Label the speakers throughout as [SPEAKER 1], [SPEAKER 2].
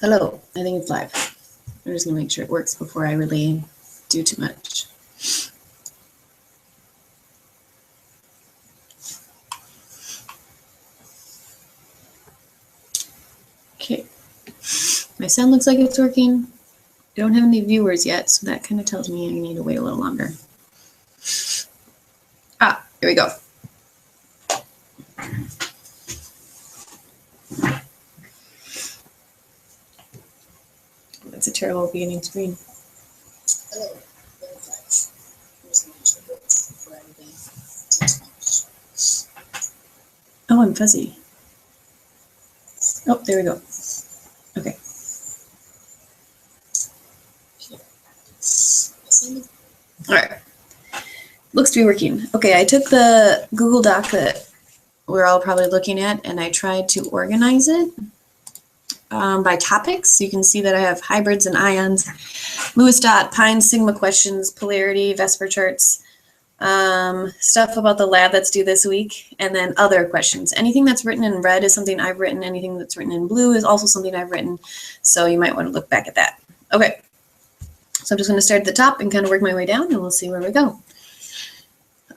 [SPEAKER 1] Hello, I think it's live. I'm just gonna make sure it works before I really do too much. Okay, my sound looks like it's working. I don't have any viewers yet, so that kind of tells me I need to wait a little longer. Ah, here we go. That's a terrible beginning screen. Hello, oh, I'm fuzzy. Oh, there we go. Okay. All right. Looks to be working. Okay, I took the Google Doc that we're all probably looking at, and I tried to organize it by topics. So you can see that I have hybrids and ions, Lewis dot, Pine, Sigma questions, polarity, VSEPR charts, stuff about the lab that's due this week, and then other questions. Anything that's written in red is something I've written. Anything that's written in blue is also something I've written. So you might want to look back at that. Okay, so I'm just going to start at the top and kind of work my way down, and we'll see where we go.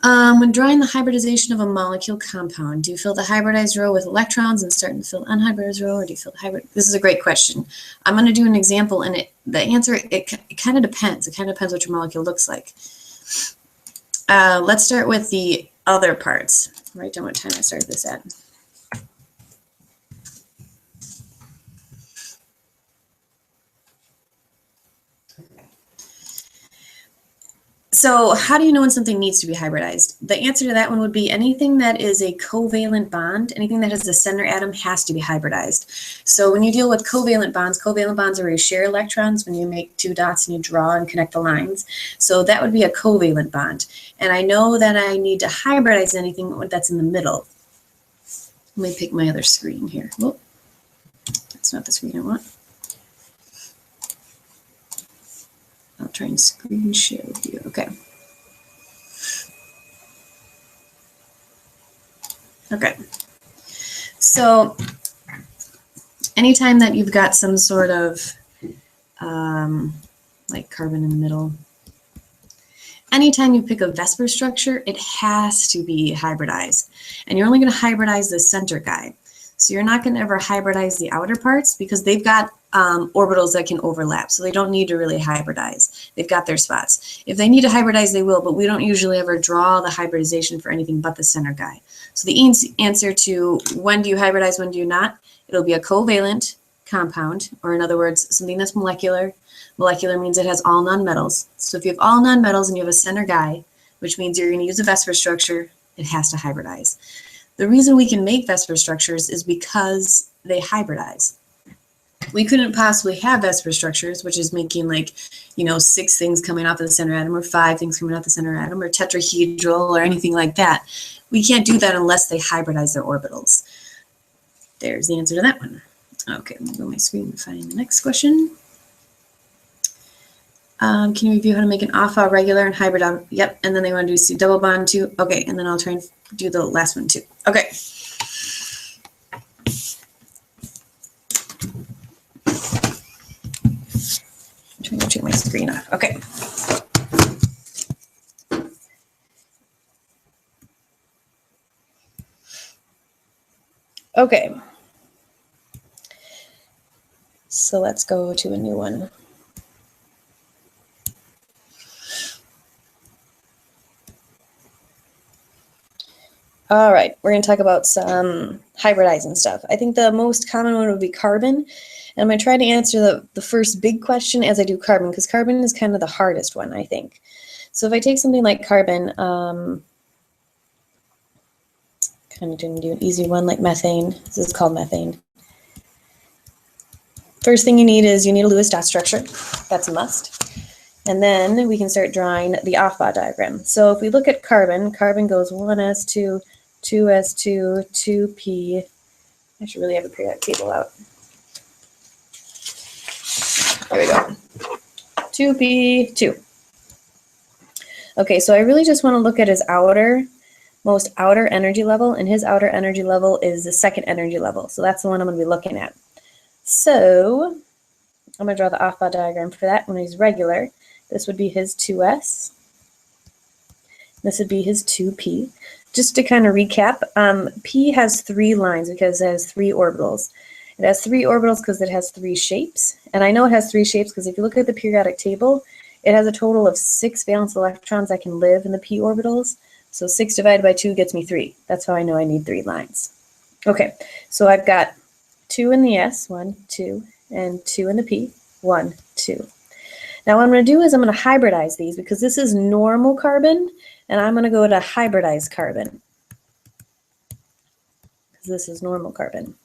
[SPEAKER 1] When drawing the hybridization of a molecule compound, do you fill the hybridized row with electrons and start to fill the unhybridized row, or do you fill the hybrid? This is a great question. I'm going to do an example, and the answer, it kind of depends. It kind of depends what your molecule looks like. Let's start with the other parts. Write down what time I started this at. So how do you know when something needs to be hybridized? The answer to that one would be anything that is a covalent bond, anything that has a center atom has to be hybridized. So when you deal with covalent bonds are where you share electrons when you make two dots and you draw and connect the lines. So that would be a covalent bond. And I know that I need to hybridize anything that's in the middle. Let me pick my other screen here. Whoop. That's not the screen I want. I'll try and screen share with you. Okay. Okay. So anytime that you've got some sort of like carbon in the middle, anytime you pick a VSEPR structure, it has to be hybridized. And you're only going to hybridize the center guy. So you're not going to ever hybridize the outer parts because they've got orbitals that can overlap. So they don't need to really hybridize. They've got their spots. If they need to hybridize, they will, but we don't usually ever draw the hybridization for anything but the center guy. So the answer to when do you hybridize, when do you not, it'll be a covalent compound, or in other words, something that's molecular. Molecular means it has all nonmetals. So if you have all nonmetals and you have a center guy, which means you're going to use a VSEPR structure, it has to hybridize. The reason we can make VSEPR structures is because they hybridize. We couldn't possibly have VSEPR structures, which is making 6 things coming off of the center atom or 5 things coming off the center atom or tetrahedral or anything like that. We can't do that unless they hybridize their orbitals. There's the answer to that one. Okay, I'm going to go to my screen and find the next question. Can you review how to make an alpha regular and hybrid? Yep, and then they want to do double bond too. Okay, and then I'll try and do the last one too. Okay. I'm trying to turn my screen off. Okay. Okay. So let's go to a new one. All right, we're going to talk about some hybridizing stuff. I think the most common one would be carbon. And I'm going to try to answer the first big question as I do carbon, because carbon is kind of the hardest one, I think. So if I take something like carbon, kind of going to do an easy one like methane. This is called methane. First thing you need is you need a Lewis dot structure. That's a must. And then we can start drawing the Aufbau diagram. So if we look at carbon, carbon goes 1s2, 2s2, 2p. I should really have a periodic table out. There we go. 2p2. Okay, so I really just want to look at his most outer energy level, and his outer energy level is the second energy level. So that's the one I'm going to be looking at. So I'm going to draw the off-bow diagram for that when he's regular. This would be his 2s. This would be his 2p. Just to kind of recap, p has 3 lines because it has 3 orbitals. It has 3 orbitals because it has 3 shapes. And I know it has 3 shapes because if you look at the periodic table, it has a total of 6 valence electrons that can live in the p orbitals. So 6 divided by 2 gets me 3. That's how I know I need 3 lines. Okay, so I've got 2 in the s, 1, 2, and 2 in the p, 1, 2. Now what I'm going to do is I'm going to hybridize these because this is normal carbon, and I'm going to go to hybridized carbon because this is normal carbon.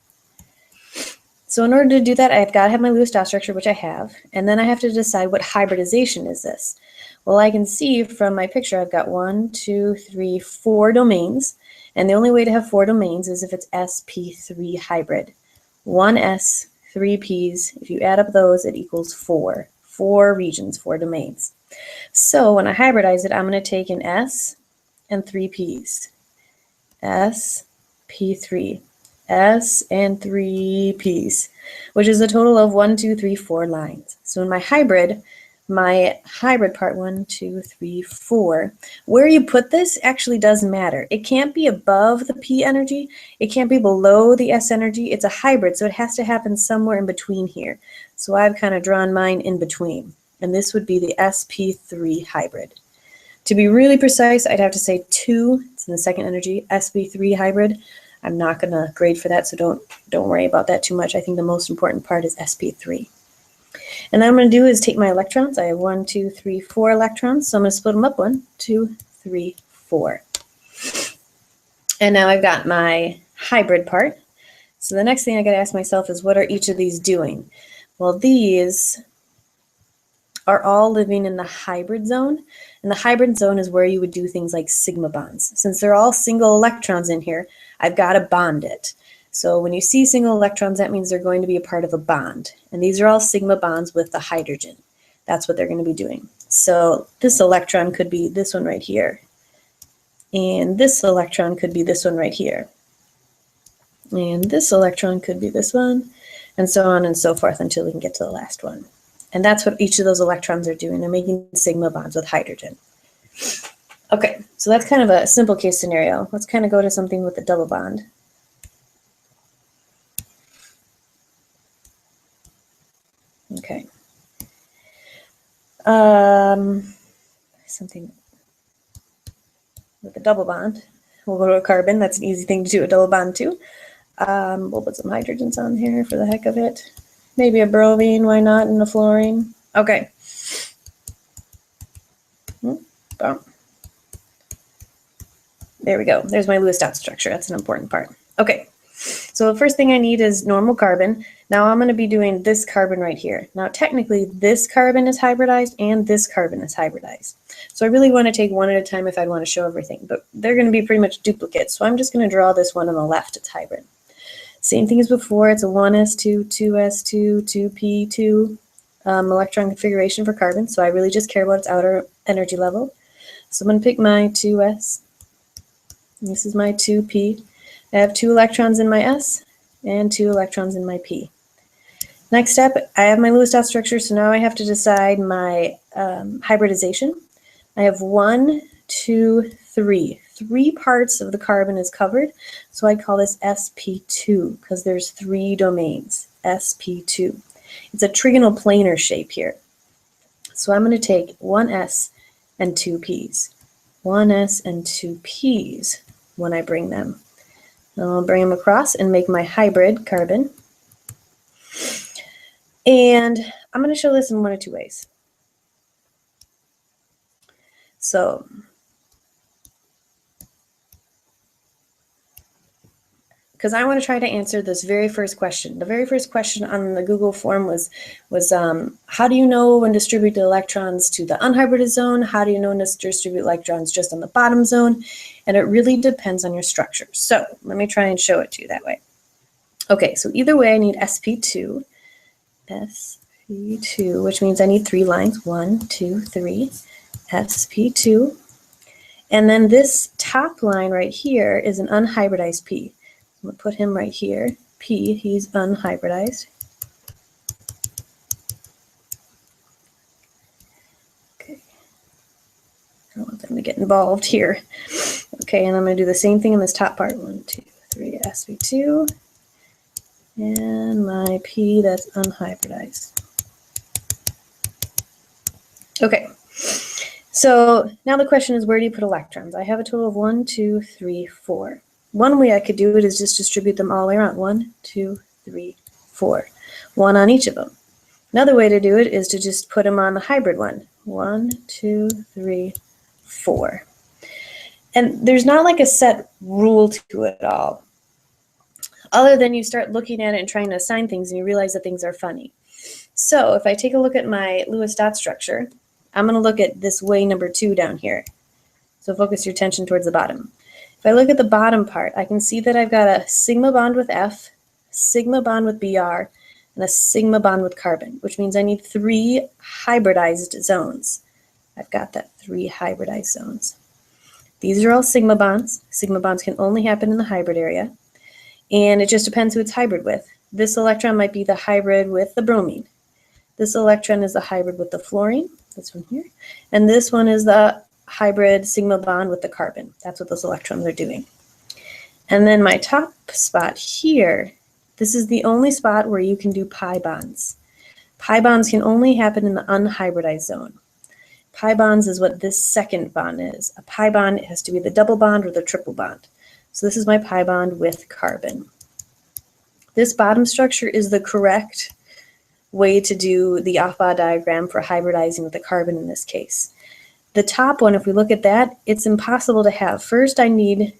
[SPEAKER 1] So in order to do that, I've got to have my Lewis-Dot structure, which I have, and then I have to decide what hybridization is this. Well, I can see from my picture I've got 1, 2, 3, 4 domains, and the only way to have 4 domains is if it's sp3 hybrid. 1s, 3 p's, if you add up those, it equals 4. 4 regions, 4 domains. So when I hybridize it, I'm going to take an s and 3 p's. S, p3. S and 3 p's, which is a total of 1, 2, 3, 4 lines. So in my hybrid part 1, 2, 3, 4, where you put this actually doesn't matter. It can't be above the p energy. It can't be below the s energy. It's a hybrid, so it has to happen somewhere in between here. So I've kind of drawn mine in between, and this would be the sp3 hybrid. To be really precise, I'd have to say 2, it's in the second energy, sp3 hybrid. I'm not going to grade for that, so don't worry about that too much. I think the most important part is sp3. And then I'm going to do is take my electrons. I have 1, 2, 3, 4 electrons, so I'm going to split them up 1, 2, 3, 4. And now I've got my hybrid part. So the next thing I got to ask myself is, what are each of these doing? Well, these are all living in the hybrid zone. And the hybrid zone is where you would do things like sigma bonds. Since they're all single electrons in here, I've got to bond it. So when you see single electrons, that means they're going to be a part of a bond. And these are all sigma bonds with the hydrogen. That's what they're going to be doing. So this electron could be this one right here. And this electron could be this one right here. And this electron could be this one, and so on and so forth until we can get to the last one. And that's what each of those electrons are doing. They're making sigma bonds with hydrogen. Okay, so that's kind of a simple case scenario. Let's kind of go to something with a double bond. Okay. Something with a double bond. We'll go to a carbon. That's an easy thing to do, a double bond too. We'll put some hydrogens on here for the heck of it. Maybe a bromine, why not, and a fluorine. Okay. There we go. There's my Lewis-Dot structure. That's an important part. Okay. So the first thing I need is normal carbon. Now I'm going to be doing this carbon right here. Now technically this carbon is hybridized and this carbon is hybridized. So I really want to take one at a time if I want to show everything, but they're going to be pretty much duplicates. So I'm just going to draw this one on the left. It's hybrid. Same thing as before. It's a 1s2, 2s2, 2p2 electron configuration for carbon. So I really just care about its outer energy level. So I'm going to pick my 2s. This is my 2p. I have 2 electrons in my s and 2 electrons in my p. Next step, I have my Lewis-Dot structure, so now I have to decide my hybridization. I have 1, 2, 3. 3 parts of the carbon is covered, so I call this sp2 because there's 3 domains, sp2. It's a trigonal planar shape here. So I'm going to take 1s and 2 p's. 1s and 2 p's when I bring them. I'll bring them across and make my hybrid carbon. And I'm going to show this in one of 2 ways. So, because I want to try to answer this very first question. The very first question on the Google form was how do you know when to distribute the electrons to the unhybridized zone? How do you know when to distribute electrons just on the bottom zone? And it really depends on your structure. So let me try and show it to you that way. Okay, so either way I need sp2, which means I need 3 lines, 1, 2, 3, sp2. And then this top line right here is an unhybridized p. I'm going to put him right here. P, he's unhybridized. involved here. Okay, and I'm going to do the same thing in this top part. 1, 2, 3, sp2, and my p that's unhybridized. Okay, so now the question is, where do you put electrons? I have a total of 1, 2, 3, 4. One way I could do it is just distribute them all the way around. 1, 2, 3, 4. One on each of them. Another way to do it is to just put them on the hybrid one. 1, 2, 3, 4. And there's not like a set rule to it all, other than you start looking at it and trying to assign things and you realize that things are funny. So if I take a look at my Lewis dot structure, I'm going to look at this way number 2 down here. So focus your attention towards the bottom. If I look at the bottom part, I can see that I've got a sigma bond with F, sigma bond with Br, and a sigma bond with carbon, which means I need 3 hybridized zones. I've got that 3 hybridized zones. These are all sigma bonds. Sigma bonds can only happen in the hybrid area. And it just depends who it's hybrid with. This electron might be the hybrid with the bromine. This electron is the hybrid with the fluorine, this one here. And this one is the hybrid sigma bond with the carbon. That's what those electrons are doing. And then my top spot here, this is the only spot where you can do pi bonds. Pi bonds can only happen in the unhybridized zone. Pi bonds is what this second bond is. A pi bond has to be the double bond or the triple bond. So this is my pi bond with carbon. This bottom structure is the correct way to do the Aufbau diagram for hybridizing with the carbon in this case. The top one, if we look at that, it's impossible to have. First, I need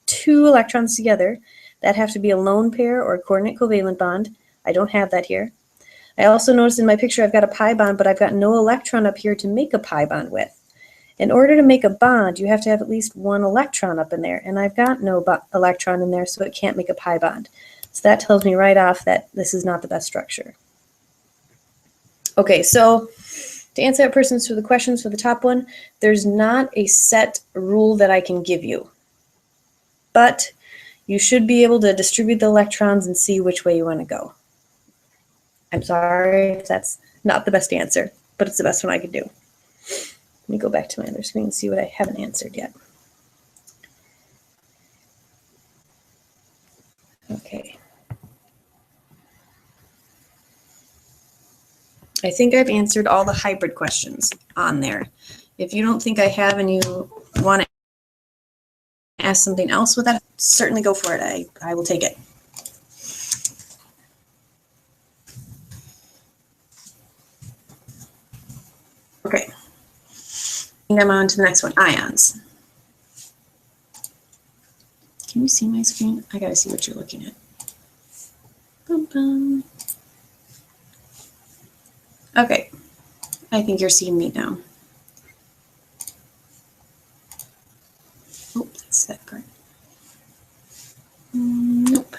[SPEAKER 1] 2 electrons together. That have to be a lone pair or a coordinate covalent bond. I don't have that here. I also noticed in my picture I've got a pi bond, but I've got no electron up here to make a pi bond with. In order to make a bond, you have to have at least 1 electron up in there, and I've got no electron in there, so it can't make a pi bond. So that tells me right off that this is not the best structure. Okay, so to answer that person's for the questions for the top one, there's not a set rule that I can give you, but you should be able to distribute the electrons and see which way you want to go. I'm sorry if that's not the best answer, but it's the best one I could do. Let me go back to my other screen and see what I haven't answered yet. Okay. I think I've answered all the hybrid questions on there. If you don't think I have and you want to ask something else with that, certainly go for it. I will take it. Okay. I'm on to the next one, ions. Can you see my screen? I gotta see what you're looking at. Bum, bum. Okay, I think you're seeing me now. Oh, that's that part. Nope.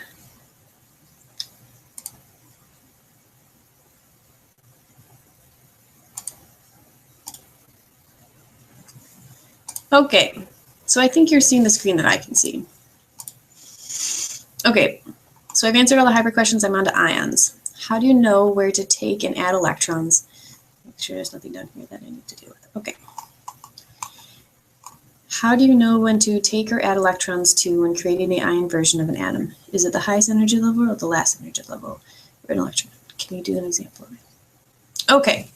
[SPEAKER 1] Okay, so I think you're seeing the screen that I can see. Okay, so I've answered all the hybrid questions. I'm on to ions. How do you know where to take and add electrons? Make sure there's nothing down here that I need to deal with. Okay. How do you know when to take or add electrons to when creating the ion version of an atom? Is it the highest energy level or the last energy level for an electron? Can you do an example of it? Okay.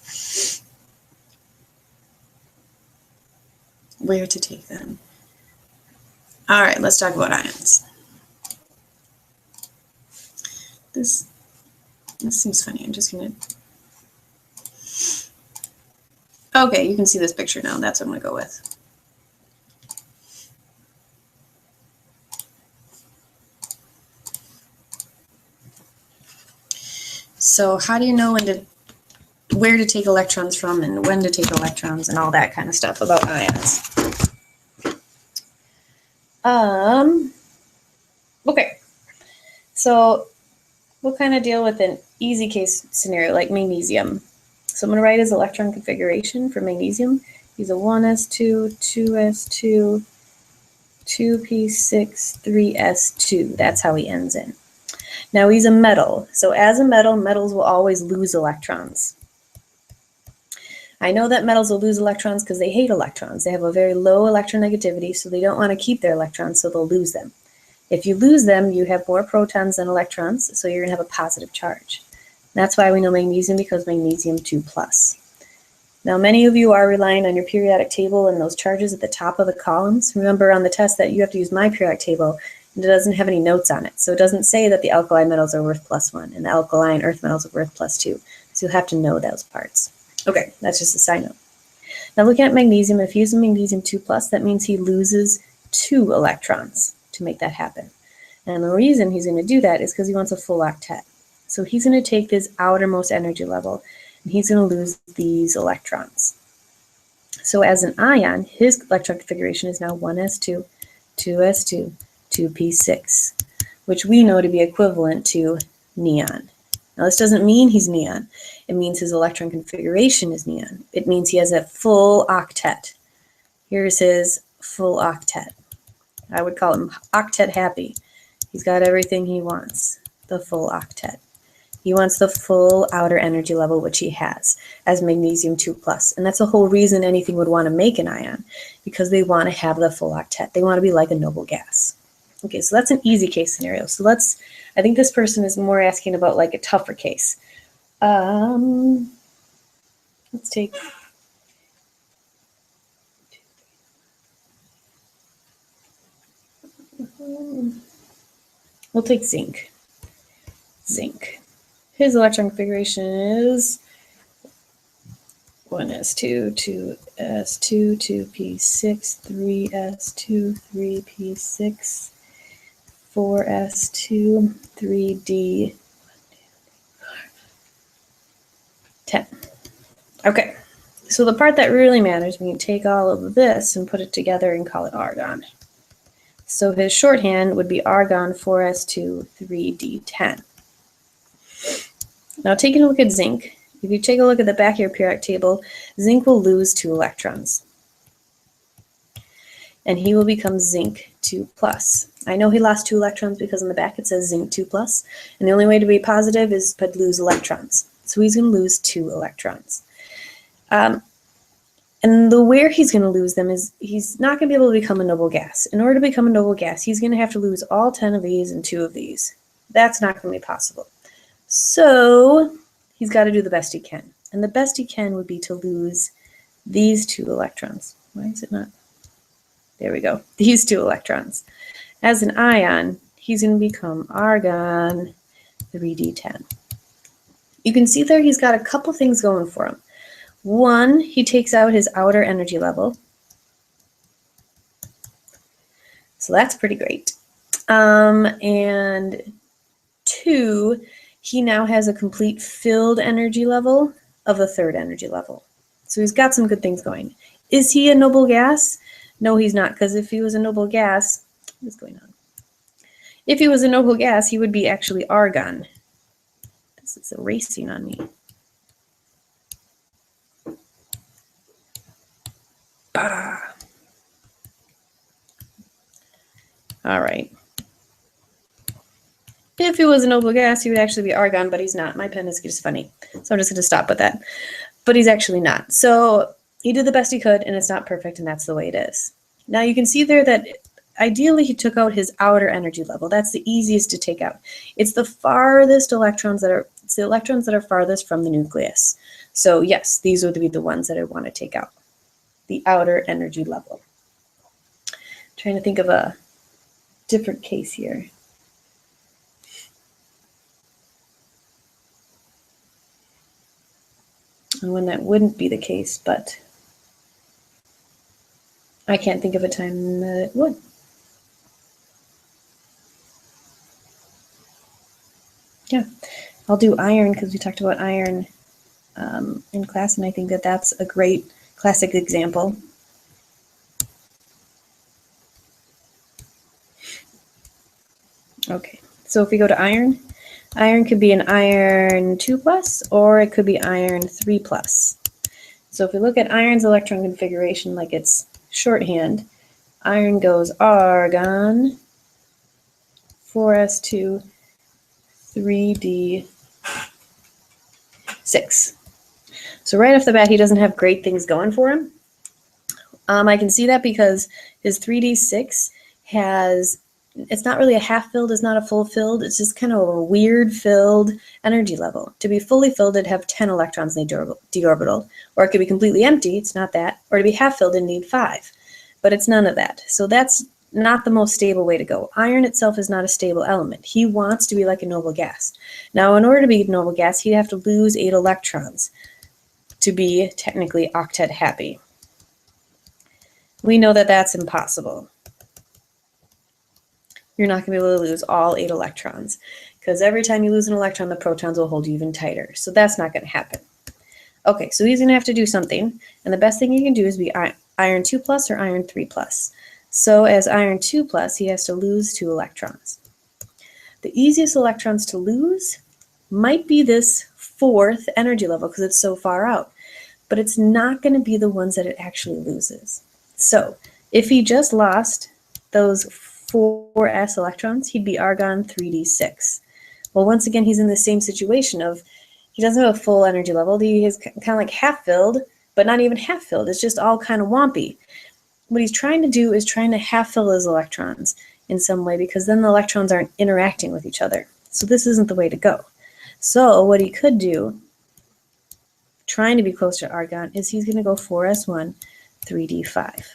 [SPEAKER 1] Where to take them? All right, let's talk about ions. This seems funny. I'm just gonna. Okay, you can see this picture now. That's what I'm gonna go with. So how do you know where to take electrons from and when to take electrons and all that kind of stuff about ions? Okay, so we'll kind of deal with an easy case scenario like magnesium. So I'm going to write his electron configuration for magnesium. He's a 1s2, 2s2, 2p6, 3s2. That's how he ends in. Now he's a metal. So as a metal, metals will always lose electrons. I know that metals will lose electrons because they hate electrons. They have a very low electronegativity, so they don't want to keep their electrons, so they'll lose them. If you lose them, you have more protons than electrons, so you're going to have a positive charge. That's why we know magnesium, because magnesium 2+. Now, many of you are relying on your periodic table and those charges at the top of the columns. Remember on the test that you have to use my periodic table, and it doesn't have any notes on it. So it doesn't say that the alkali metals are worth +1 and the alkaline earth metals are worth +2. So you'll have to know those parts. Okay, that's just a side note. Now looking at magnesium, if he's magnesium 2+, that means he loses 2 electrons to make that happen. And the reason he's going to do that is because he wants a full octet. So he's going to take this outermost energy level, and he's going to lose these electrons. So as an ion, his electron configuration is now 1s2, 2s2, 2p6, which we know to be equivalent to neon. Now this doesn't mean he's neon. It means his electron configuration is neon. It means he has a full octet. Here's his full octet. I would call him octet happy. He's got everything he wants, the full octet. He wants the full outer energy level, which he has, as magnesium 2+. And that's the whole reason anything would want to make an ion, because they want to have the full octet. They want to be like a noble gas. Okay, so that's an easy case scenario. So I think this person is more asking about like a tougher case. Let's take, we'll take zinc. Zinc. His electron configuration is 1s2, 2s2, 2p6, 3s2, 3p6, 4s2, 3d, 10. Okay, so the part that really matters, we can take all of this and put it together and call it argon. So his shorthand would be argon 4s2, 3d10. Now taking a look at zinc, if you take a look at the back of your periodic table, zinc will lose 2 electrons. And he will become zinc 2+. I know he lost 2 electrons because on the back it says zinc 2+. And the only way to be positive is to lose electrons. So he's going to lose 2 electrons. And the where he's going to lose them is he's not going to be able to become a noble gas. In order to become a noble gas, he's going to have to lose all 10 of these and 2 of these. That's not going to be possible. So he's got to do the best he can. And the best he can would be to lose these 2 electrons. Why is it not? There we go. These 2 electrons. As an ion, he's going to become argon 3d10. You can see there he's got a couple things going for him. One, he takes out his outer energy level. So that's pretty great. And 2, he now has a complete filled energy level of the 3rd energy level. So he's got some good things going. Is he a noble gas? No, he's not, because if he was a noble gas, what's going on? If he was a noble gas, he would be actually argon. This is erasing on me. Bah. All right. If he was a noble gas, he would actually be argon, but he's not. My pen is just funny, so I'm just going to stop with that. But he's actually not. So he did the best he could, and it's not perfect, and that's the way it is. Now you can see there that ideally he took out his outer energy level. That's the easiest to take out. It's the farthest electrons that are, it's the electrons that are farthest from the nucleus. So yes, these would be the ones that I want to take out. The outer energy level. Trying to think of a different case here. And when that wouldn't be the case, but I can't think of a time that it would. Yeah, I'll do iron because we talked about iron in class, and I think that that's a great classic example. Okay, so if we go to iron, iron could be an iron 2+, or it could be iron 3+. So if we look at iron's electron configuration like it's shorthand, iron goes argon, 4s2, 3d6. So right off the bat, he doesn't have great things going for him. I can see that because his 3d6 has, it's not really a half filled, it's not a full filled, it's just kind of a weird filled energy level. To be fully filled, it'd have 10 electrons in the d orbital, or it could be completely empty, it's not that, or to be half filled, it'd need 5. But it's none of that. So that's not the most stable way to go. Iron itself is not a stable element. He wants to be like a noble gas. Now, in order to be a noble gas, he'd have to lose 8 electrons to be technically octet happy. We know that that's impossible. You're not going to be able to lose all 8 electrons because every time you lose an electron, the protons will hold you even tighter. So that's not going to happen. Okay, so he's going to have to do something, and the best thing he can do is be iron 2 plus or iron 3 plus. So as iron 2 plus, he has to lose 2 electrons. The easiest electrons to lose might be this 4th energy level because it's so far out, but it's not going to be the ones that it actually loses. So if he just lost those 4s electrons, he'd be argon 3d6. Well, once again, he's in the same situation of he doesn't have a full energy level. He is kind of like half filled, but not even half filled. It's just all kind of wompy. What he's trying to do is trying to half fill his electrons in some way because then the electrons aren't interacting with each other. So this isn't the way to go. So what he could do, trying to be close to argon, is he's going to go 4s1, 3d5.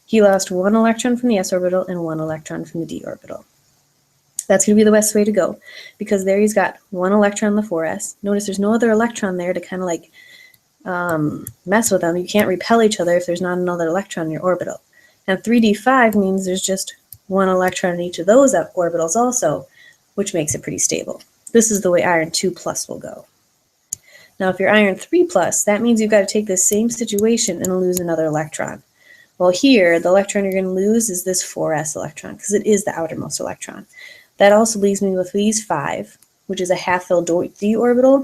[SPEAKER 1] He lost 1 electron from the s orbital and 1 electron from the d orbital. That's going to be the best way to go because there he's got 1 electron in the 4s. Notice there's no other electron there to kind of like mess with them. You can't repel each other if there's not another electron in your orbital. And 3d5 means there's just 1 electron in each of those orbitals also, which makes it pretty stable. This is the way iron 2 plus will go. Now, if you're iron 3 plus, that means you've got to take this same situation and lose another electron. Well, here, the electron you're going to lose is this 4s electron, because it is the outermost electron. That also leaves me with these 5, which is a half-filled d orbital,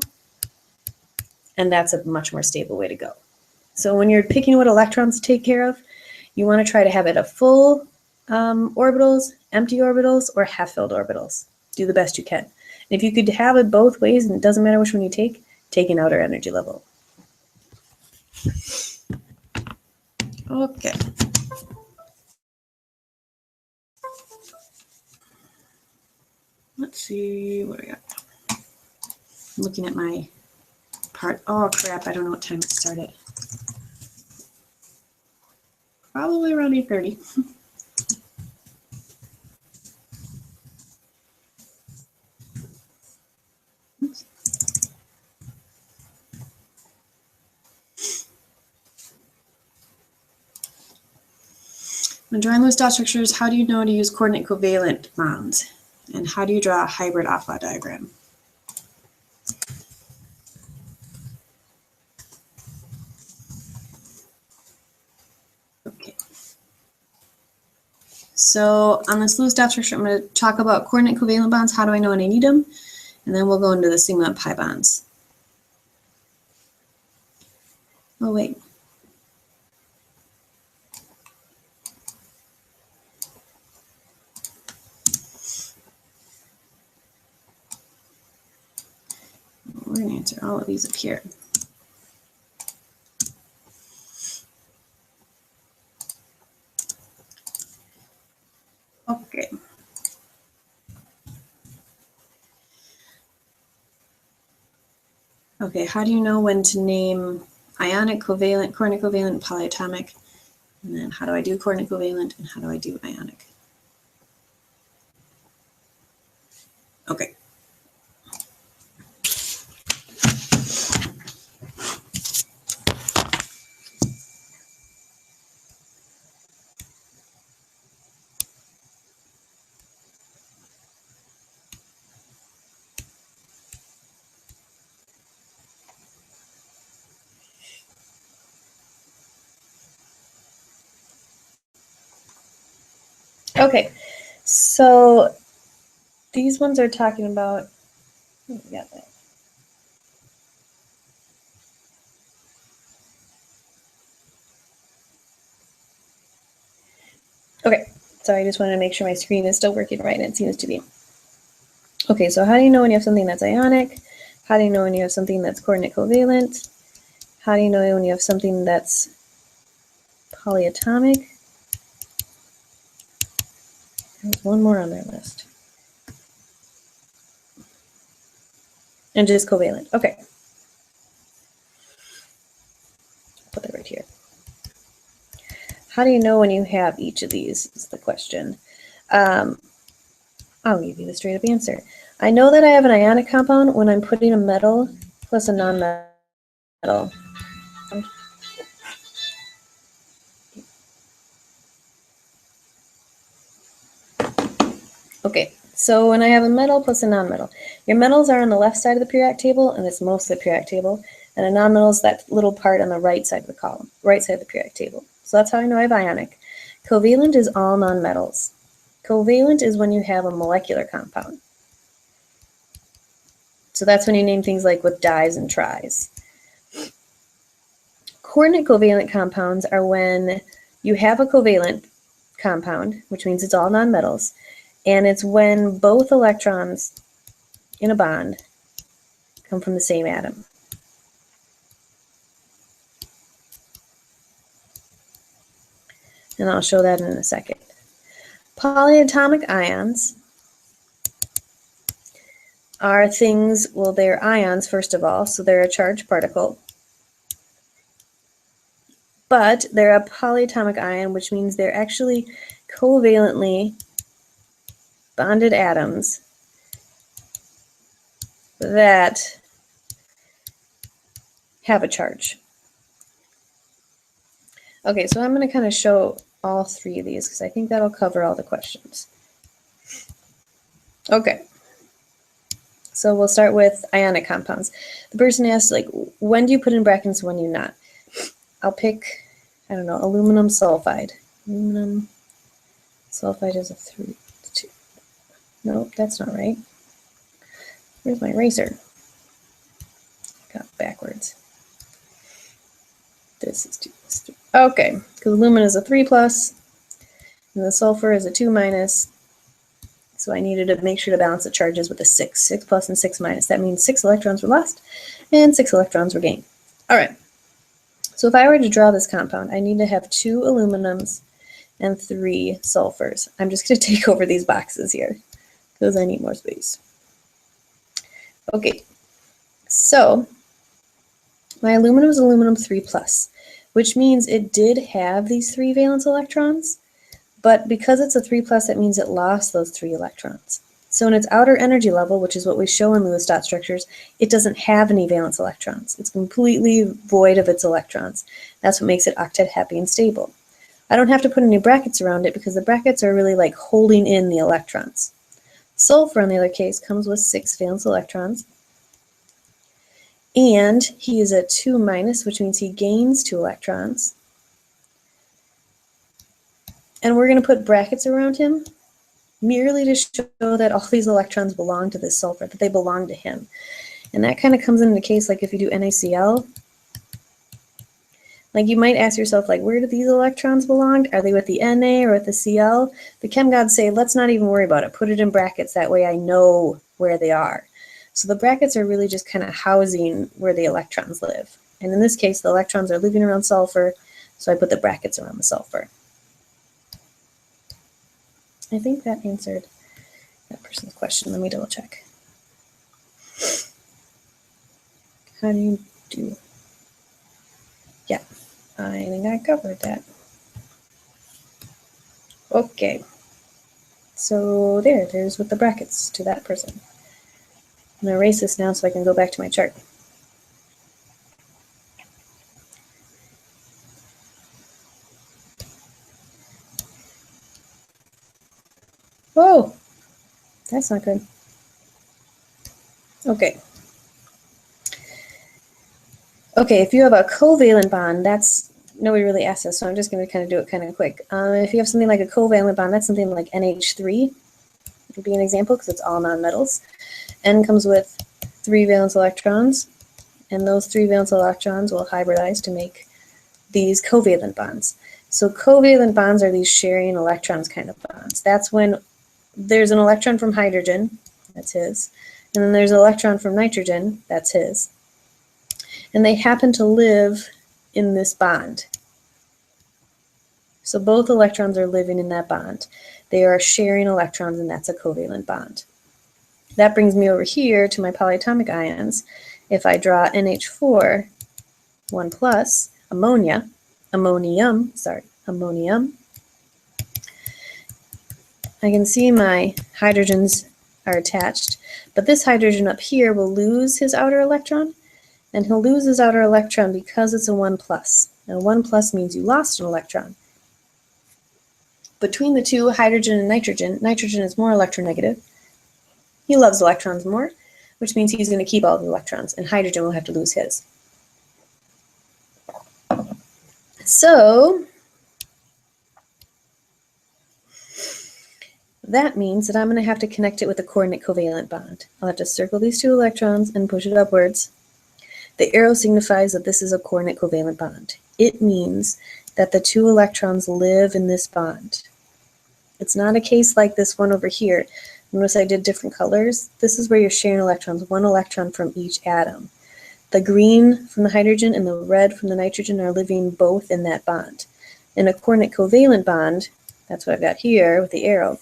[SPEAKER 1] and that's a much more stable way to go. So when you're picking what electrons to take care of, you want to try to have it a full orbitals, empty orbitals, or half-filled orbitals. Do the best you can. And if you could have it both ways, and it doesn't matter which one you take an outer energy level. Okay. Let's see what I got. I'm looking at my part. Oh crap, I don't know what time it started. Probably around 8:30. When drawing Lewis dot structures, how do you know to use coordinate covalent bonds? And how do you draw a hybrid Aufbau diagram? Okay. So on this Lewis dot structure, I'm going to talk about coordinate covalent bonds. How do I know when I need them? And then we'll go into the sigma and pi bonds. Oh, wait. We're going to answer all of these up here. Okay. Okay, how do you know when to name ionic, covalent, coordinate covalent, polyatomic? And then how do I do coordinate covalent and how do I do ionic? Okay. Okay, so these ones are talking about, oh, we got that. Okay, sorry, I just wanted to make sure my screen is still working right, and it seems to be. Okay, so how do you know when you have something that's ionic? How do you know when you have something that's coordinate covalent? How do you know when you have something that's polyatomic? There's one more on their list. And just covalent. Okay. Put that right here. How do you know when you have each of these is the question. I'll give you the straight up answer. I know that I have an ionic compound when I'm putting a metal plus a non-metal. Okay, so when I have a metal plus a non-metal, your metals are on the left side of the periodic table, and it's most of the periodic table, and a non-metal is that little part on the right side of the column, right side of the periodic table. So that's how I know I have ionic. Covalent is all non-metals. Covalent is when you have a molecular compound. So that's when you name things like with dis and tris. Coordinate covalent compounds are when you have a covalent compound, which means it's all nonmetals, and it's when both electrons in a bond come from the same atom. And I'll show that in a second. Polyatomic ions are things, well, they're ions, first of all, so they're a charged particle. But they're a polyatomic ion, which means they're actually covalently bonded atoms that have a charge. Okay, so I'm going to kind of show all three of these because I think that'll cover all the questions. Okay, so we'll start with ionic compounds. The person asked, like, when do you put in brackets, when do you not? I'll pick, I don't know, aluminum sulfide. Aluminum sulfide is a 3, 2. Nope, that's not right. Where's my eraser? Got it backwards. This is 2, this is 3. Okay, because aluminum is a 3+, and the sulfur is a 2-. So I needed to make sure to balance the charges with a 6. 6+ and 6-. That means 6 electrons were lost and 6 electrons were gained. All right. So if I were to draw this compound, I need to have 2 aluminums and 3 sulfurs. I'm just going to take over these boxes here because I need more space. Okay, so my aluminum is aluminum 3+, which means it did have these 3 valence electrons, but because it's a 3+, that means it lost those 3 electrons. So in its outer energy level, which is what we show in Lewis dot structures, it doesn't have any valence electrons. It's completely void of its electrons. That's what makes it octet happy and stable. I don't have to put any brackets around it because the brackets are really like holding in the electrons. Sulfur, in the other case, comes with 6 valence electrons. And he is a 2-, which means he gains 2 electrons. And we're going to put brackets around him merely to show that all these electrons belong to this sulfur, that they belong to him. And that kind of comes into the case like if you do NaCl. Like you might ask yourself, like, where do these electrons belong? Are they with the Na or with the Cl? The chem gods say, let's not even worry about it. Put it in brackets. That way I know where they are. So the brackets are really just kind of housing where the electrons live. And in this case, the electrons are living around sulfur, so I put the brackets around the sulfur. I think that answered that person's question. Let me double check. How do you do? Yeah, I think I covered that. Okay. So there's with the brackets to that person. I'm going to erase this now so I can go back to my chart. Whoa, that's not good. Okay. Okay, if you have a covalent bond, that's, nobody really asked us, so I'm just going to kind of do it kind of quick. If you have something like a covalent bond, that's something like NH3 would be an example because it's all nonmetals. N comes with 3 valence electrons, and those 3 valence electrons will hybridize to make these covalent bonds. So covalent bonds are these sharing electrons kind of bonds. That's when there's an electron from hydrogen, that's his, and then there's an electron from nitrogen, that's his. and they happen to live in this bond. So both electrons are living in that bond. They are sharing electrons, and that's a covalent bond. That brings me over here to my polyatomic ions. If I draw NH4, 1 plus, ammonium, I can see my hydrogens are attached, but this hydrogen up here will lose his outer electron, and he'll lose his outer electron because it's a 1 plus. Now 1 plus means you lost an electron. Between the two, hydrogen and nitrogen is more electronegative. He loves electrons more, which means he's going to keep all the electrons, and hydrogen will have to lose his. So that means that I'm going to have to connect it with a coordinate covalent bond. I'll have to circle these two electrons and push it upwards. The arrow signifies that this is a coordinate covalent bond. It means that the two electrons live in this bond. It's not a case like this one over here. Notice I did different colors. This is where you're sharing electrons, one electron from each atom. The green from the hydrogen and the red from the nitrogen are living both in that bond. In a coordinate covalent bond, that's what I've got here with the arrow,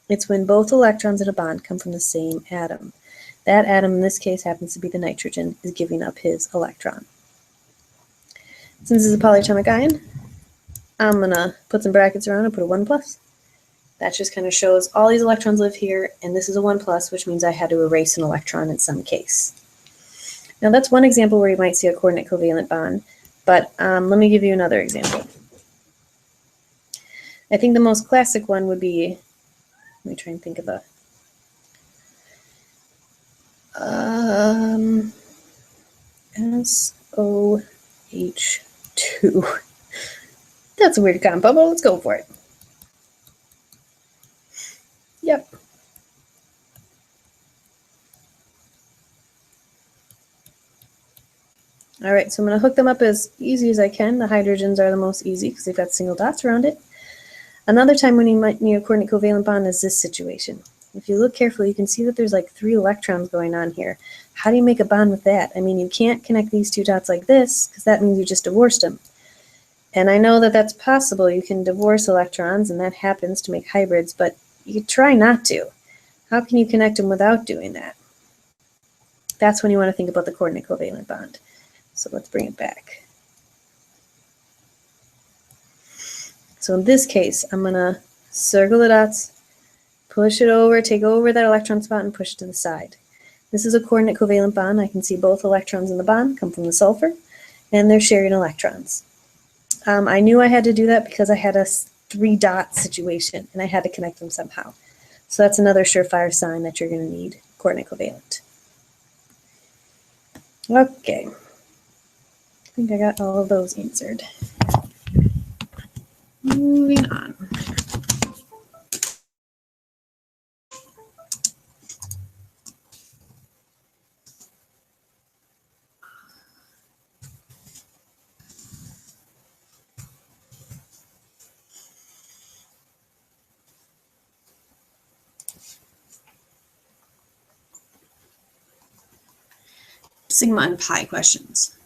[SPEAKER 1] it's when both electrons in a bond come from the same atom. That atom in this case happens to be the nitrogen, is giving up his electron. Since this is a polyatomic ion, I'm going to put some brackets around and put a 1 plus. That just kind of shows all these electrons live here, and this is a 1 plus, which means I had to erase an electron in some case. Now that's one example where you might see a coordinate covalent bond, but let me give you another example. I think the most classic one would be, let me try and think of a, SOH2. That's a weird combo, but let's go for it. Yep. All right, so I'm going to hook them up as easy as I can. The hydrogens are the most easy because they've got single dots around it. Another time when you might need a coordinate covalent bond is this situation. If you look carefully, you can see that there's like 3 electrons going on here. How do you make a bond with that? I mean, you can't connect these 2 dots like this because that means you just divorced them. And I know that that's possible. You can divorce electrons, and that happens to make hybrids, but you try not to. How can you connect them without doing that? That's when you want to think about the coordinate covalent bond. So let's bring it back. So in this case, I'm going to circle the dots, push it over, take over that electron spot, and push it to the side. This is a coordinate covalent bond. I can see both electrons in the bond come from the sulfur, and they're sharing electrons. I knew I had to do that because I had a 3-dot situation, and I had to connect them somehow. So that's another surefire sign that you're going to need coordinate covalent. Okay. I think I got all of those answered. Moving on. Sigma and pi questions.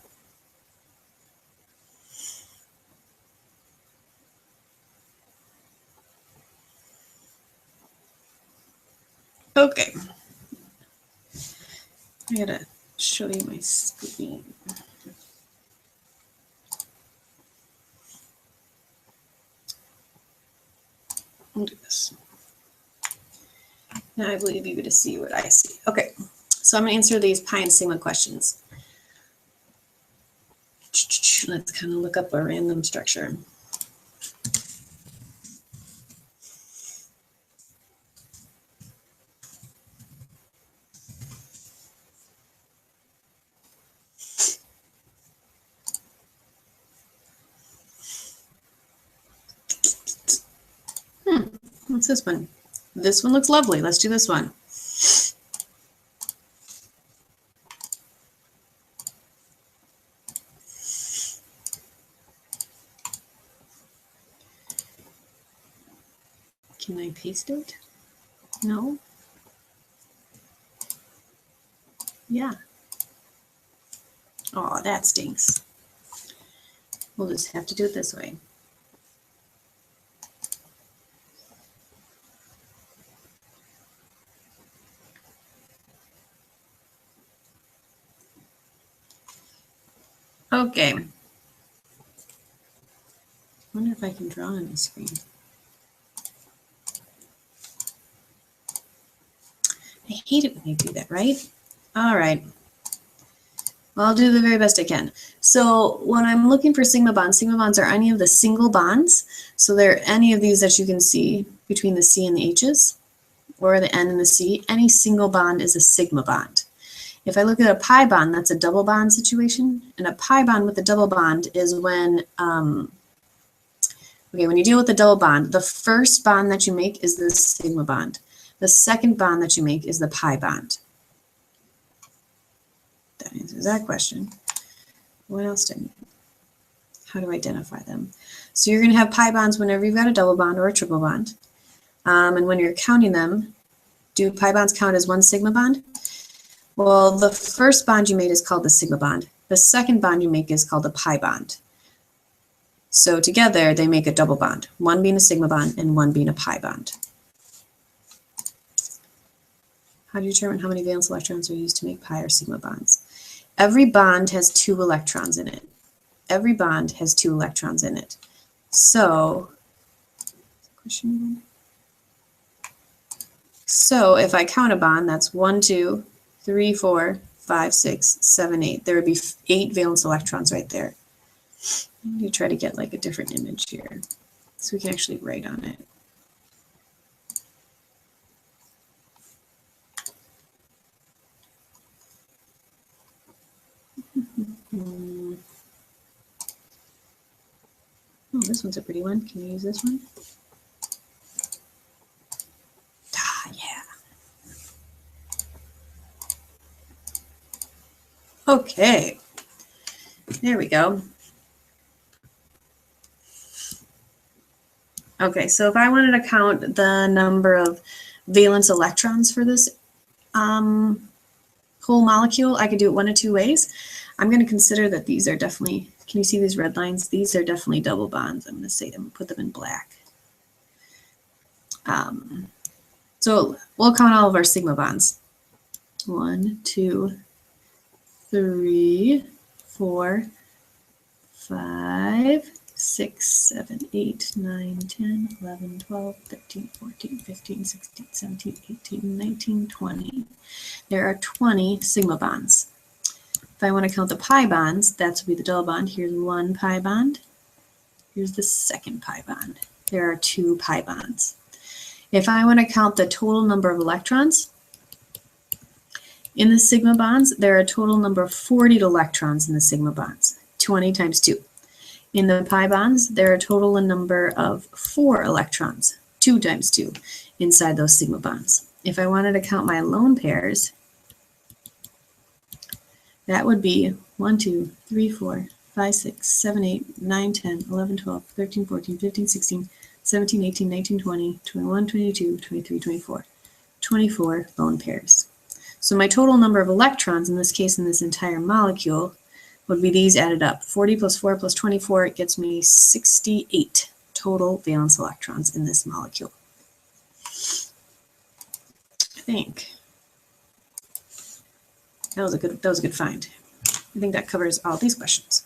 [SPEAKER 1] Okay. I gotta show you my screen. I'll do this. Now I believe you get to see what I see. Okay, so I'm gonna answer these pi and sigma questions. Let's kind of look up a random structure. What's this one? This one looks lovely. Let's do this one. Can I paste it? No? Yeah. Oh, that stinks. We'll just have to do it this way. Okay. Wonder if I can draw on my screen. I hate it when they do that, right? All right. Well, I'll do the very best I can. So when I'm looking for sigma bonds are any of the single bonds. So they're any of these that you can see between the C and the H's, or the N and the C. Any single bond is a sigma bond. If I look at a pi bond, that's a double bond situation. And a pi bond with a double bond is when, when you deal with the double bond, the first bond that you make is the sigma bond. The second bond that you make is the pi bond. That answers that question. What else do I need? How to identify them? So you're going to have pi bonds whenever you've got a double bond or a triple bond. And when you're counting them, do pi bonds count as one sigma bond? Well, the first bond you made is called the sigma bond. The second bond you make is called the pi bond. So together they make a double bond, one being a sigma bond and one being a pi bond. How do you determine how many valence electrons are used to make pi or sigma bonds? Every bond has 2 electrons in it. Every bond has 2 electrons in it. So if I count a bond, that's 1, 2, 3, 4, 5, 6, 7, 8. There would be 8 valence electrons right there. I'm going to try to get like a different image here so we can actually write on it. Oh, this one's a pretty one. Can you use this one? Ah, yeah. Okay. There we go. Okay, so if I wanted to count the number of valence electrons for this whole molecule, I could do it one of 2 ways. I'm going to consider that these are definitely, can you see these red lines? These are definitely double bonds. I'm going to say them, put them in black. So we'll count all of our sigma bonds. 1, 2, 3, 4, 5, 6, 7, 8, 9, 10, 11, 12, 13, 14, 15, 16, 17, 18, 19, 20. There are 20 sigma bonds. If I want to count the pi bonds, that would be the double bond. Here's 1 pi bond. Here's the second pi bond. There are 2 pi bonds. If I want to count the total number of electrons, in the sigma bonds, there are a total number of 40 electrons in the sigma bonds, 20 times 2. In the pi bonds, there are a total number of 4 electrons, 2 times 2, inside those sigma bonds. If I wanted to count my lone pairs, that would be 1, 2, 3, 4, 5, 6, 7, 8, 9, 10, 11, 12, 13, 14, 15, 16, 17, 18, 19, 20, 21, 22, 23, 24. 24 lone pairs. So my total number of electrons, in this case in this entire molecule, would be these added up. 40 plus 4 plus 24, it gets me 68 total valence electrons in this molecule. I think that was a good find. I think that covers all these questions.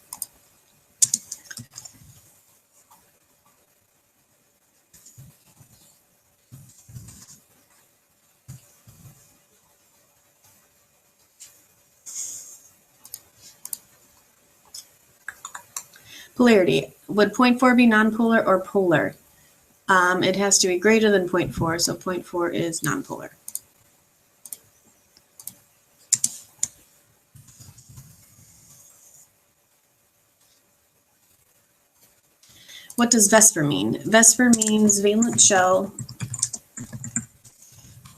[SPEAKER 1] Polarity. Would 0.4 be nonpolar or polar? It has to be greater than 0.4, so 0.4 is nonpolar. What does VSEPR mean? VSEPR means valence shell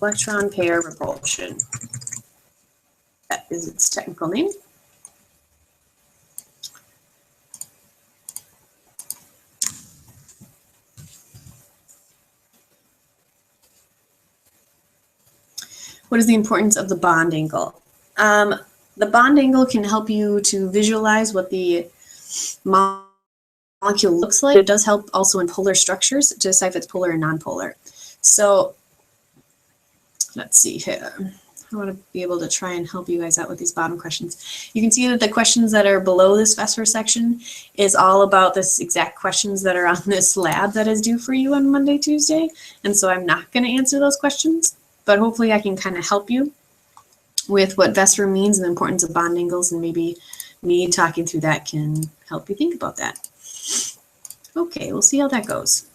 [SPEAKER 1] electron pair repulsion. That is its technical name. What is the importance of the bond angle? The bond angle can help you to visualize what the molecule looks like. It does help also in polar structures to decide if it's polar or nonpolar. So let's see here. I want to be able to try and help you guys out with these bottom questions. You can see that the questions that are below this VSEPR section is all about this exact questions that are on this lab that is due for you on Monday, Tuesday. And so I'm not going to answer those questions, but hopefully I can kind of help you with what VSEPR means and the importance of bond angles, and maybe me talking through that can help you think about that. Okay, we'll see how that goes.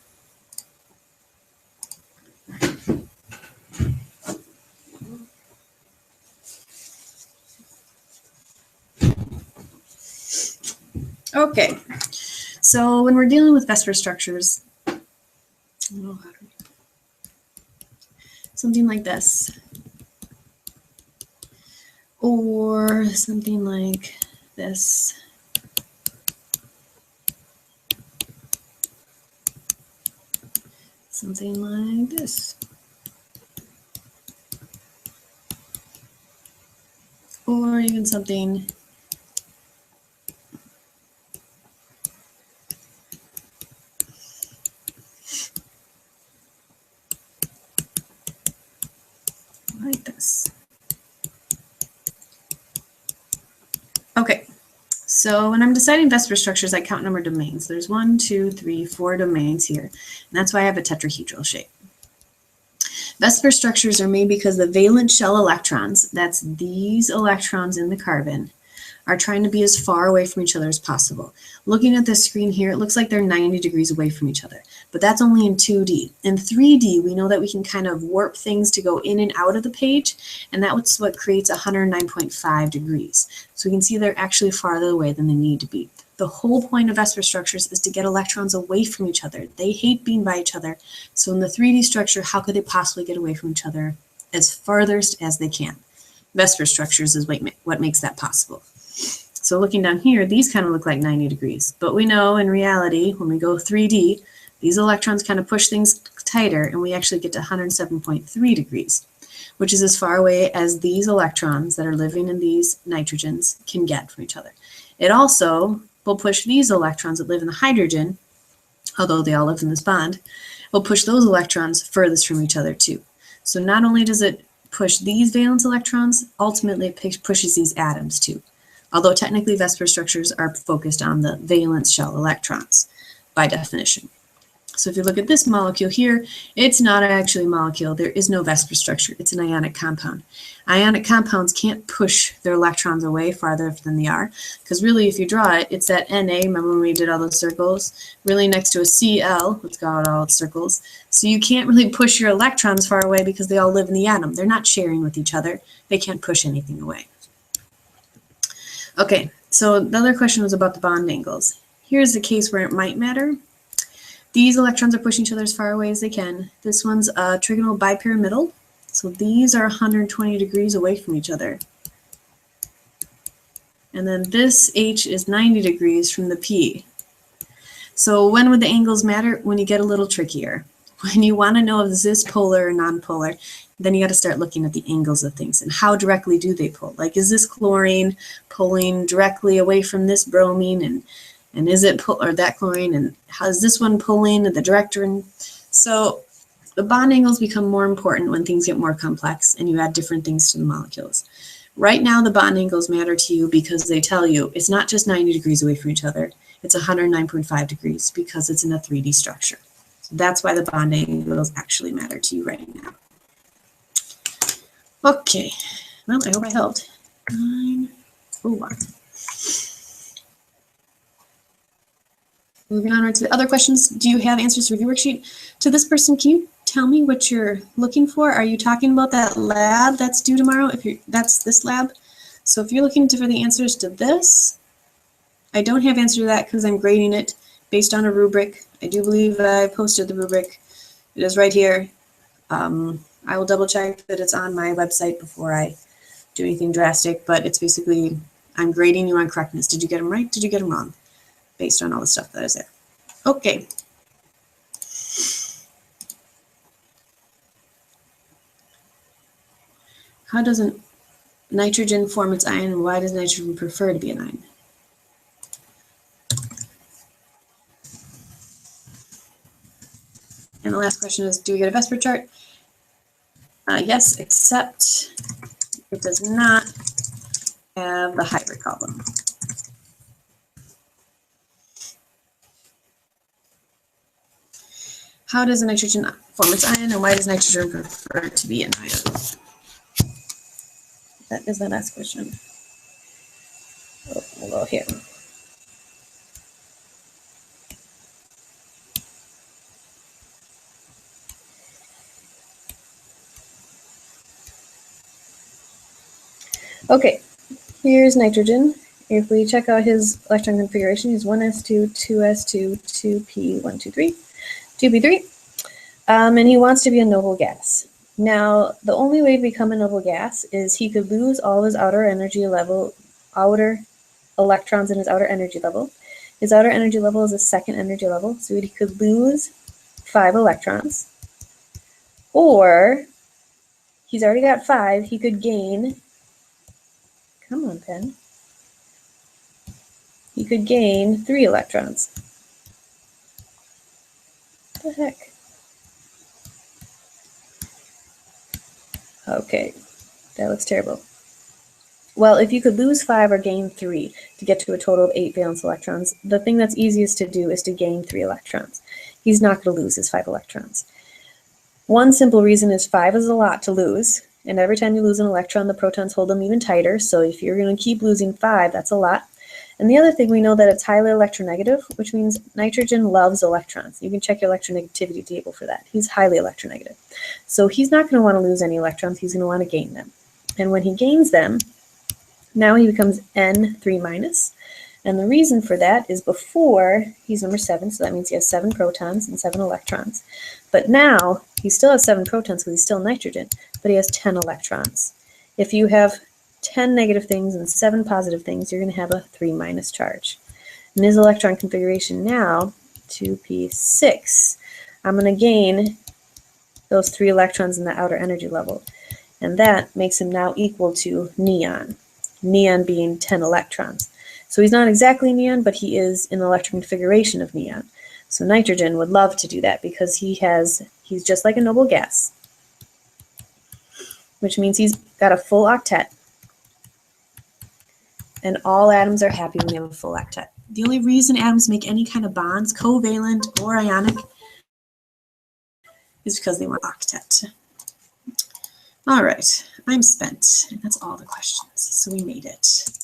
[SPEAKER 1] Okay, so when we're dealing with VSEPR structures, something like this, or something like this. Something like this. Or even something like this. Okay, so when I'm deciding VSEPR structures, I count number of domains. There's 1, 2, 3, 4 domains here, and that's why I have a tetrahedral shape. VSEPR structures are made because the valence shell electrons, that's these electrons in the carbon, are trying to be as far away from each other as possible. Looking at this screen here, it looks like they're 90 degrees away from each other, but that's only in 2D. In 3D, we know that we can kind of warp things to go in and out of the page, and that's what creates 109.5 degrees. So we can see they're actually farther away than they need to be. The whole point of VSEPR structures is to get electrons away from each other. They hate being by each other. So in the 3D structure, how could they possibly get away from each other as farthest as they can? VSEPR structures is what makes that possible. So looking down here, these kind of look like 90 degrees. But we know in reality, when we go 3D, these electrons kind of push things tighter, and we actually get to 107.3 degrees, which is as far away as these electrons that are living in these nitrogens can get from each other. It also will push these electrons that live in the hydrogen, although they all live in this bond, will push those electrons furthest from each other too. So not only does it push these valence electrons, ultimately it pushes these atoms too. Although technically VSEPR structures are focused on the valence shell electrons by definition. So if you look at this molecule here, it's not actually a molecule. There is no VSEPR structure. It's an ionic compound. Ionic compounds can't push their electrons away farther than they are, because really if you draw it, it's that Na, remember when we did all those circles, really next to a Cl, let's go out all its circles. So you can't really push your electrons far away because they all live in the atom. They're not sharing with each other. They can't push anything away. Okay, so the other question was about the bond angles. Here's the case where it might matter. These electrons are pushing each other as far away as they can. This one's a trigonal bipyramidal. So these are 120 degrees away from each other. And then this H is 90 degrees from the P. So when would the angles matter? When you get a little trickier. When you want to know if this polar or non-polar, then you got to start looking at the angles of things and how directly do they pull. Like, is this chlorine pulling directly away from this bromine, and is it or that chlorine, and how's this one pulling in the direction? So the bond angles become more important when things get more complex and you add different things to the molecules. Right now, the bond angles matter to you because they tell you it's not just 90 degrees away from each other, it's 109.5 degrees because it's in a 3D structure. So that's why the bond angles actually matter to you right now. Okay, well, I hope I helped. 9:01. Moving on to the other questions. Do you have answers to the review worksheet? To this person, can you tell me what you're looking for? Are you talking about that lab that's due tomorrow? That's this lab. So if you're looking for the answers to this, I don't have answer to that because I'm grading it based on a rubric. I do believe I posted the rubric. It is right here. I will double check that it's on my website before I do anything drastic, but it's basically, I'm grading you on correctness. Did you get them right? Did you get them wrong? Based on all the stuff that is there. Okay. How doesn't nitrogen form its ion, and why does nitrogen prefer to be an ion? And the last question is, do we get a VSEPR chart? Yes, except it does not have the hybrid column. How does a nitrogen form its ion, and why does nitrogen prefer to be an ion? That is the last question. Oh, we'll go here. Okay, here's nitrogen. If we check out his electron configuration, he's 1s2, 2s2, 2p, 1, 2, 3, 2p3, and he wants to be a noble gas. Now, the only way to become a noble gas is he could lose all his outer electrons in his outer energy level. His outer energy level is a second energy level, so he could lose 5 electrons. Or, he's already got 5, he could gain, come on, pen. He could gain 3 electrons. What the heck? Okay, that looks terrible. Well, if you could lose 5 or gain 3 to get to a total of 8 valence electrons, the thing that's easiest to do is to gain 3 electrons. He's not going to lose his 5 electrons. One simple reason is 5 is a lot to lose, and every time you lose an electron, the protons hold them even tighter, so if you're going to keep losing 5, that's a lot. And the other thing, we know that it's highly electronegative, which means nitrogen loves electrons. You can check your electronegativity table for that. He's highly electronegative. So he's not going to want to lose any electrons, he's going to want to gain them. And when he gains them, now he becomes N3-. And the reason for that is before he's number 7, so that means he has 7 protons and 7 electrons. But now he still has 7 protons because he's still nitrogen, but he has 10 electrons. If you have 10 negative things and 7 positive things, you're going to have a 3- charge. And his electron configuration now, 2p6, I'm going to gain those 3 electrons in the outer energy level. And that makes him now equal to neon. Neon being 10 electrons. So he's not exactly neon, but he is in the electron configuration of neon. So nitrogen would love to do that because he's just like a noble gas, which means he's got a full octet. And all atoms are happy when they have a full octet. The only reason atoms make any kind of bonds, covalent or ionic, is because they want octet. All right, I'm spent. And that's all the questions. So we made it.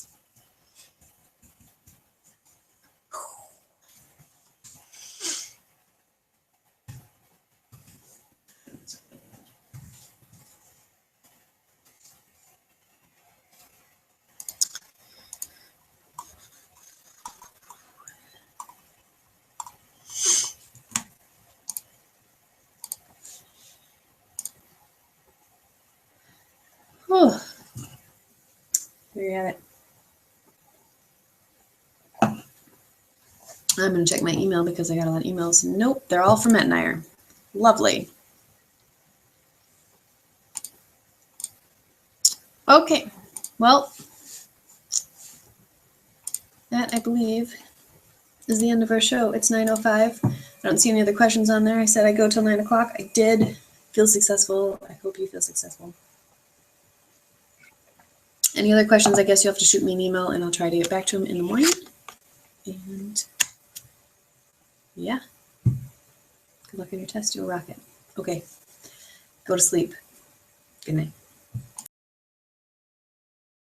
[SPEAKER 1] Oh, there you have it. I'm going to check my email because I got a lot of emails. Nope, they're all from Etnire. Lovely. Okay, well, that I believe is the end of our show. It's 9:05. I don't see any other questions on there. I said I'd go till 9 o'clock. I did feel successful. I hope you feel successful. Any other questions, I guess you'll have to shoot me an email and I'll try to get back to them in the morning. And yeah, good luck on your test. You'll rock it. Okay, go to sleep. Good night.